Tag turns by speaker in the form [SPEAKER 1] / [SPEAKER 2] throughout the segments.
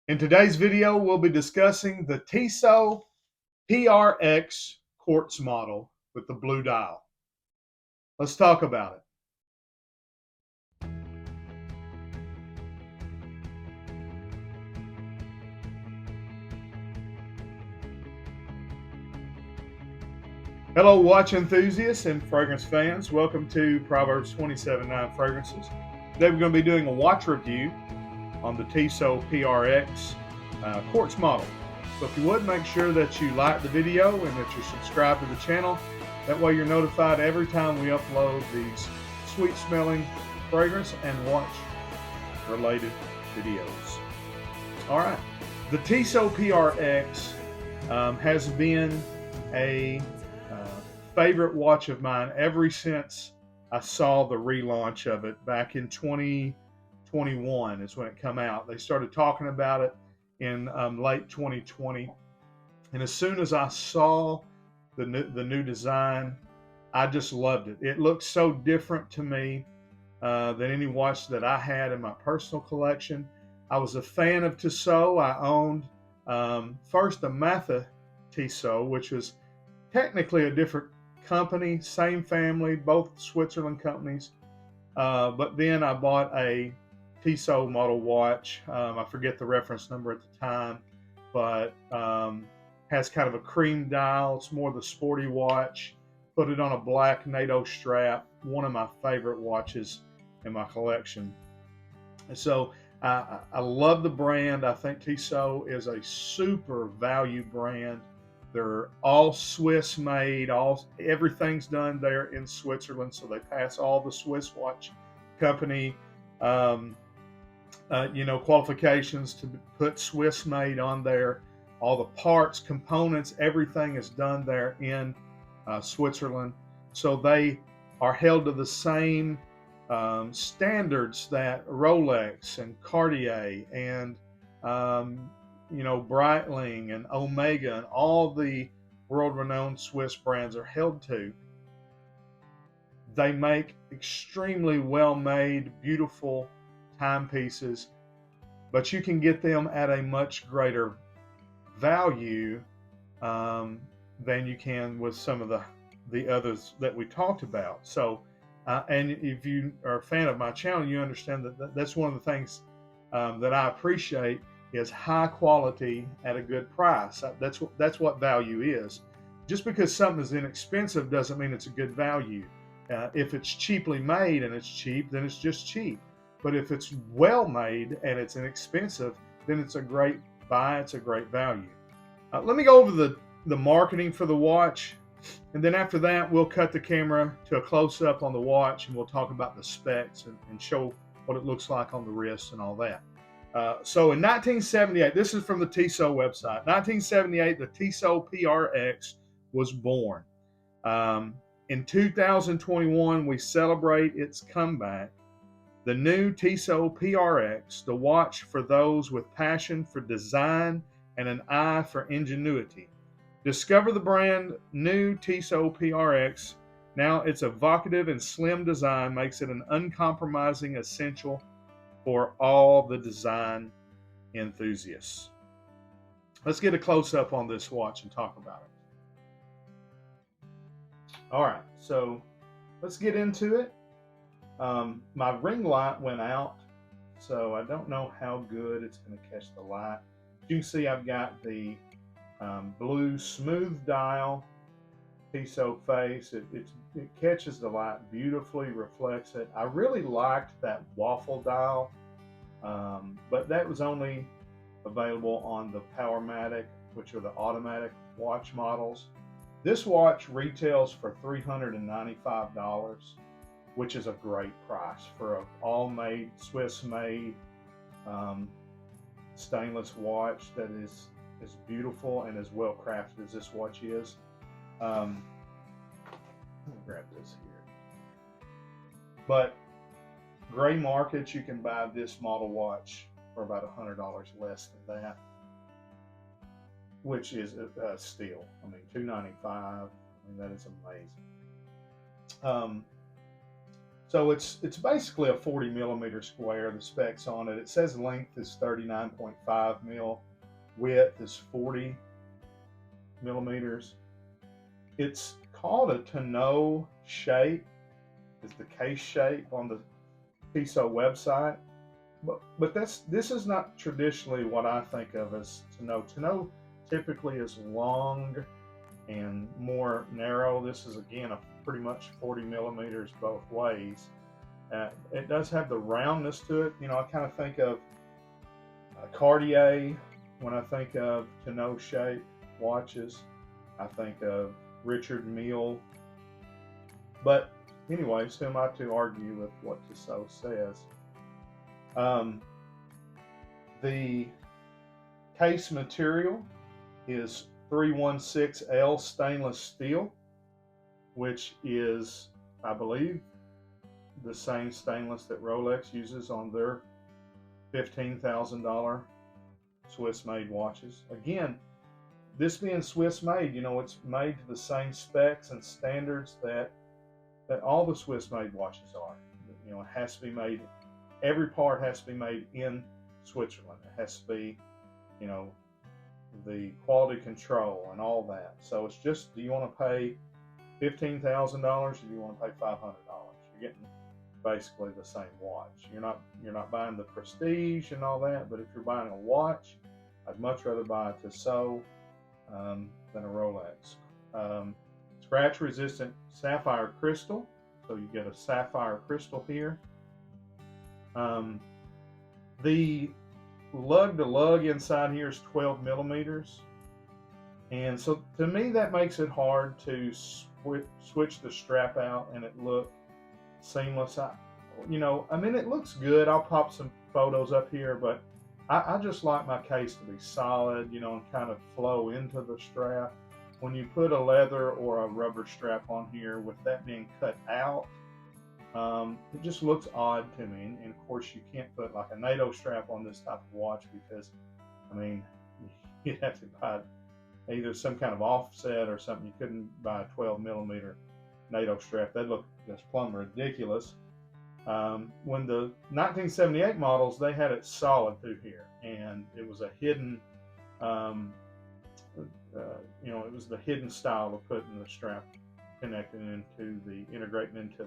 [SPEAKER 1] In today's video, we'll be discussing the Tissot PRX quartz model with the blue dial. Let's talk about it. Hello, watch enthusiasts and fragrance fans. Welcome to Proverbs 27.9 Fragrances. Today we're going to be doing a watch review on the Tissot PRX quartz model. So if you would, make sure that you like the video and that you're subscribed to the channel. That way you're notified every time we upload these sweet smelling fragrance and watch related videos. All right, the Tissot PRX has been a favorite watch of mine ever since I saw the relaunch of it back in 2021 is when it came out. They started talking about it in late 2020, and as soon as I saw the new design, I just loved it. It looked so different to me than any watch that I had in my personal collection. I was a fan of Tissot. I owned first a Matha Tissot, which was technically a different company, same family, both Switzerland companies. But then I bought a Tissot model watch. I forget the reference number at the time, but has kind of a cream dial. It's more the sporty watch. Put it on a black NATO strap. One of my favorite watches in my collection. So I love the brand. I think Tissot is a super value brand. They're all Swiss made. Everything's done there in Switzerland, so they pass all the Swiss watch company, qualifications to put Swiss made on there. All the parts, components, everything is done there in Switzerland. So they are held to the same standards that Rolex and Cartier and Breitling and Omega and all the world-renowned Swiss brands are held to. They make extremely well-made, beautiful timepieces, but you can get them at a much greater value than you can with some of the others that we talked about. So, and if you are a fan of my channel, you understand that that's one of the things that I appreciate is high quality at a good price. That's what value is. Just because something is inexpensive doesn't mean it's a good value. If it's cheaply made and it's cheap, then it's just cheap. But if it's well made and it's inexpensive, then it's a great buy. It's a great value. Let me go over the marketing for the watch, and then after that, we'll cut the camera to a close-up on the watch, and we'll talk about the specs and show what it looks like on the wrist and all that. So in 1978, this is from the Tissot website. 1978, the Tissot PRX was born. In 2021, we celebrate its comeback. The new Tissot PRX, the watch for those with passion for design and an eye for ingenuity. Discover the brand new Tissot PRX. Now its evocative and slim design makes it an uncompromising essential for all the design enthusiasts. Let's get a close-up on this watch and talk about it. All right, so let's get into it. My ring light went out, so I don't know how good it's going to catch the light. You can see I've got the blue smooth dial Tissot face. It catches the light beautifully, reflects it. I really liked that waffle dial, but that was only available on the Powermatic, which are the automatic watch models. This watch retails for $395, which is a great price for an all-made, Swiss-made stainless watch that is as beautiful and as well crafted as this watch is. Let me grab this here. But gray market, you can buy this model watch for about $100 less than that, which is a steal. I mean, $295. I mean, that is amazing. So it's basically a 40 millimeter square. The specs on it. It says length is 39.5 mil, width is 40 millimeters. It's called a tonneau shape. Is the case shape on the Tissot website, but this is not traditionally what I think of as tonneau. Tonneau typically is long and more narrow. This is again a pretty much 40 millimeters both ways. It does have the roundness to it. You know, I kind of think of Cartier when I think of tonneau shape watches. I think of Richard Mille. But anyways, who am I to argue with what Tissot says? The case material is 316L stainless steel, which is, I believe, the same stainless that Rolex uses on their $15,000 Swiss-made watches. Again, this being Swiss-made, you know, it's made to the same specs and standards that all the Swiss-made watches are. You know, it has to be made, every part has to be made in Switzerland. It has to be, you know, the quality control and all that. So it's just, do you want to pay $15,000 or do you want to pay $500? You're getting basically the same watch. You're not buying the prestige and all that, but if you're buying a watch, I'd much rather buy a Tissot than a Rolex. Scratch resistant sapphire crystal, so you get a sapphire crystal here. The lug to lug inside here is 12 millimeters, and so to me that makes it hard to switch the strap out and it look seamless. You know, I mean, it looks good. I'll pop some photos up here, but I just like my case to be solid, you know, and kind of flow into the strap. When you put a leather or a rubber strap on here with that being cut out, it just looks odd to me. And of course, you can't put like a NATO strap on this type of watch because, I mean, you'd have to buy either some kind of offset or something. You couldn't buy a 12 millimeter NATO strap. That'd look just plumb ridiculous. When the 1978 models, they had it solid through here, and it was a hidden, you know, it was the hidden style of putting the strap integrating into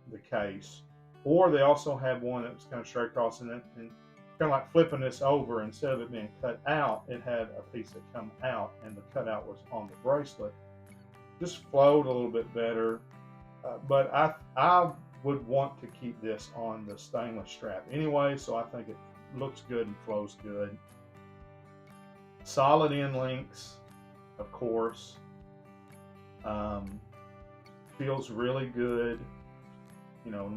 [SPEAKER 1] the case. Or they also had one that was kind of straight across, and kind of like flipping this over, instead of it being cut out, it had a piece that come out, and the cutout was on the bracelet. Just flowed a little bit better, but I would want to keep this on the stainless strap anyway, so I think it looks good and flows good. Solid end links, of course. Feels really good. You know,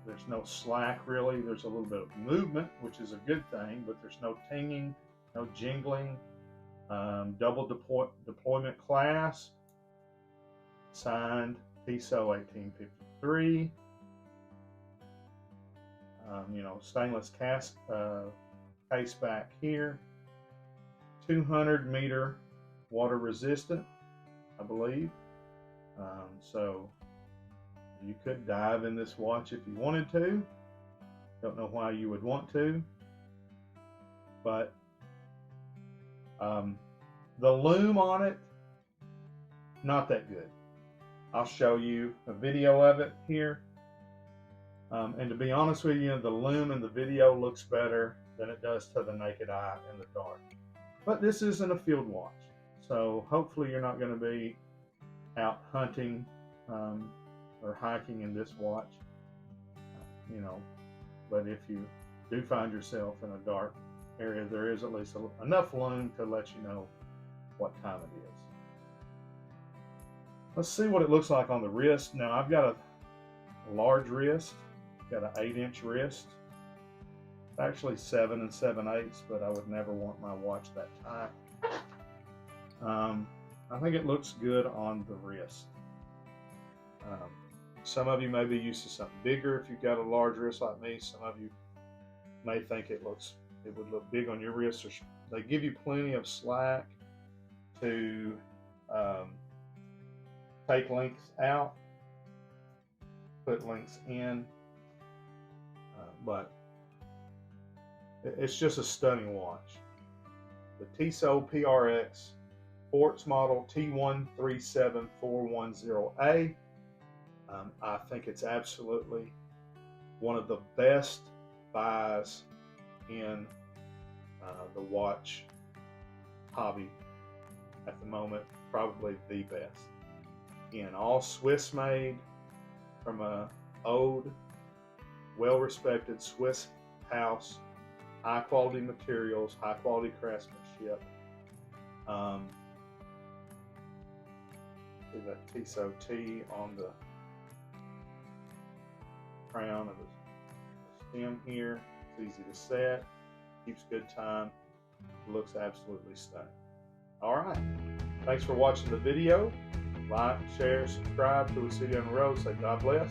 [SPEAKER 1] there's no slack really. There's a little bit of movement, which is a good thing, but there's no tinging, no jingling. Double deployment clasp. Signed Tissot 1853. You know, stainless case back here. 200 meter water resistant, I believe. So you could dive in this watch if you wanted to. Don't know why you would want to, but the lume on it, not that good. I'll show you a video of it here. And to be honest with you, the lume in the video looks better than it does to the naked eye in the dark. But this isn't a field watch, so hopefully you're not going to be out hunting or hiking in this watch. You know, but if you do find yourself in a dark area, there is at least enough lume to let you know what time it is. Let's see what it looks like on the wrist. Now I've got a large wrist, got an 8-inch wrist. Actually 7 7/8, but I would never want my watch that tight. I think it looks good on the wrist. Some of you may be used to something bigger if you've got a large wrist like me. Some of you may think it would look big on your wrist. They give you plenty of slack to take lengths out. put links in, but it's just a stunning watch. The Tissot PRX quartz model T137410A. I think it's absolutely one of the best buys in the watch hobby at the moment, probably the best. Again, all Swiss made from a old, well-respected Swiss house, high quality materials, high quality craftsmanship. See that Tissot T on the crown of the stem here. It's easy to set, keeps good time, looks absolutely stunning. All right, thanks for watching the video. Like, share, subscribe till we see you on the road. Say God bless.